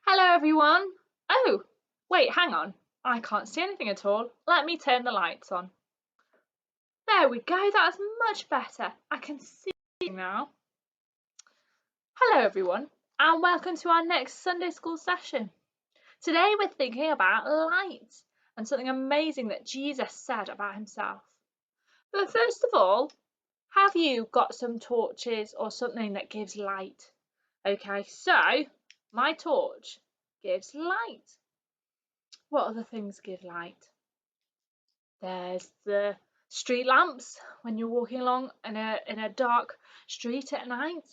Hello everyone. Oh, wait, hang on. I can't see anything at all. Let me turn the lights on. There we go, that's much better. I can see now. Hello everyone, and welcome to our next Sunday school session. Today we're thinking about light and something amazing that Jesus said about himself. But first of all, have you got some torches or something that gives light? Okay, so my torch gives light. What other things give light? There's the street lamps when you're walking along in a dark street at night.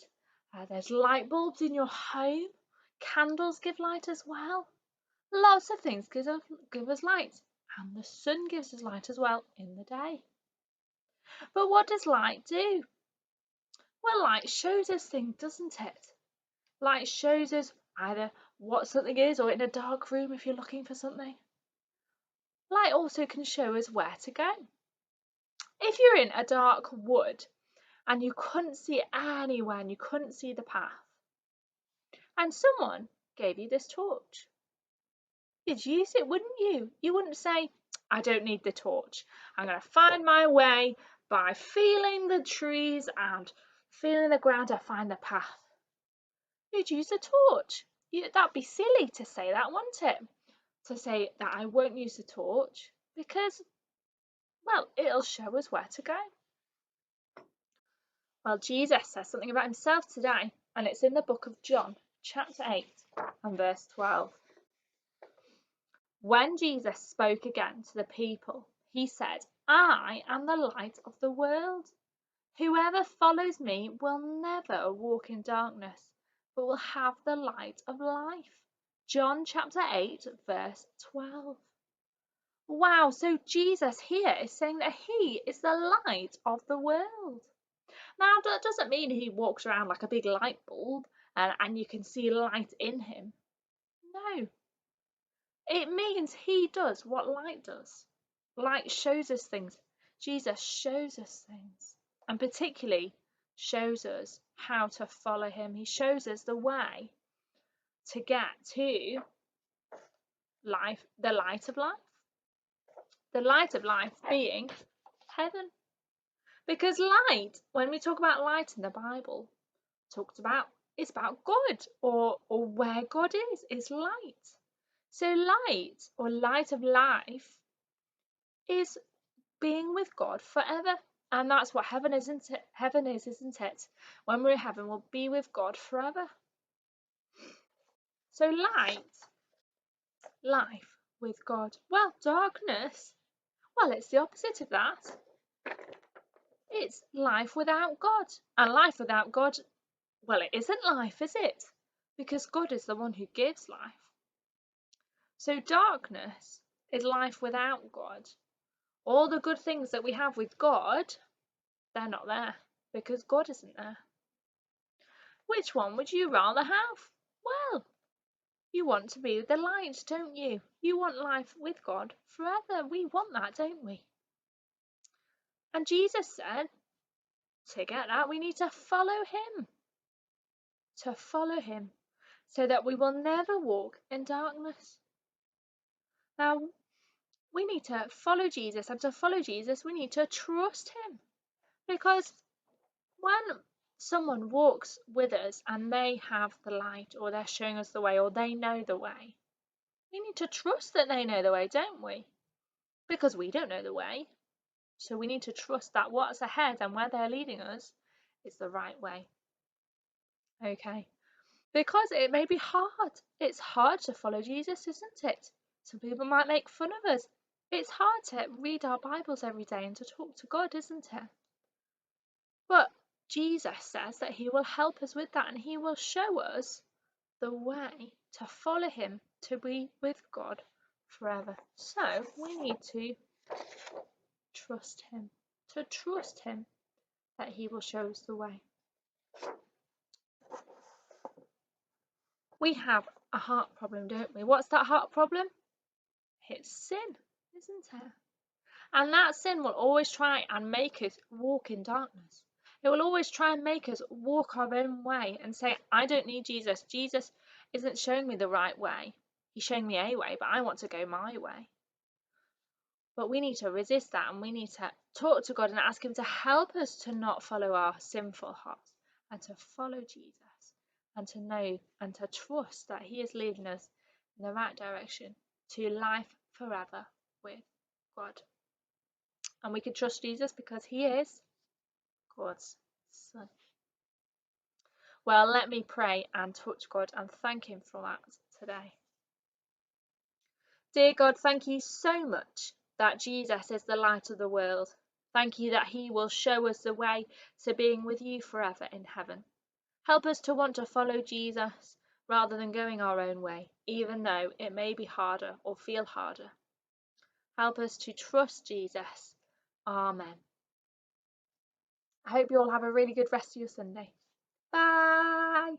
There's light bulbs in your home. Candles give light as well. Lots of things give us light. And the sun gives us light as well in the day. But what does light do? Well, light shows us things, doesn't it? Light shows us either what something is or in a dark room if you're looking for something. Light also can show us where to go. If you're in a dark wood and you couldn't see anywhere and you couldn't see the path, and someone gave you this torch, you'd use it, wouldn't you? You wouldn't say, I don't need the torch. I'm going to find my way by feeling the trees and feeling the ground to find the path. You'd use a torch. That'd be silly to say that, wouldn't it? To say that I won't use the torch because, well, it'll show us where to go. Well, Jesus says something about himself today, and it's in the book of John, chapter 8 and verse 12. When Jesus spoke again to the people, he said, I am the light of the world. Whoever follows me will never walk in darkness, but will have the light of life. John chapter 8, verse 12. Wow, so Jesus here is saying that he is the light of the world. Now, that doesn't mean he walks around like a big light bulb and you can see light in him. No. It means he does what light does. Light shows us things. Jesus shows us things, and particularly shows us how to follow him. He shows us the way to get to life, the light of life. The light of life being heaven. Because light, when we talk about light in the Bible, it's about God or where God is light. So light or light of life is being with God forever. And that's what heaven is, isn't it? Heaven is, isn't it? When we're in heaven, we'll be with God forever. So life with God. Well, darkness, well, it's the opposite of that. It's life without God. And life without God, well, it isn't life, is it? Because God is the one who gives life. So darkness is life without God. All the good things that we have with God, they're not there because God isn't there. Which one would you rather have? Well, you want to be with the light, don't you? You want life with God forever. We want that, don't we? And Jesus said, to get that, we need to follow him. To follow him so that we will never walk in darkness. Now, we need to follow Jesus, and to follow Jesus, we need to trust him. Because when someone walks with us and they have the light, or they're showing us the way, or they know the way, we need to trust that they know the way, don't we? Because we don't know the way. So we need to trust that what's ahead and where they're leading us is the right way. Okay. Because it may be hard. It's hard to follow Jesus, isn't it? Some people might make fun of us. It's hard to read our Bibles every day and to talk to God, isn't it? But Jesus says that he will help us with that, and he will show us the way to follow him, to be with God forever. So we need to trust him, that he will show us the way. We have a heart problem, don't we? What's that heart problem? It's sin, isn't it? And that sin will always try and make us walk in darkness. It will always try and make us walk our own way and say, I don't need Jesus. Jesus isn't showing me the right way. He's showing me a way, but I want to go my way. But we need to resist that, and we need to talk to God and ask him to help us to not follow our sinful hearts and to follow Jesus and to know and to trust that he is leading us in the right direction to life forever with God. And we can trust Jesus because he is God's Son. Well, let me pray and touch God and thank him for that today. Dear God, thank you so much that Jesus is the light of the world. Thank you that he will show us the way to being with you forever in heaven. Help us to want to follow Jesus rather than going our own way, even though it may be harder or feel harder. Help us to trust Jesus. Amen. I hope you all have a really good rest of your Sunday. Bye.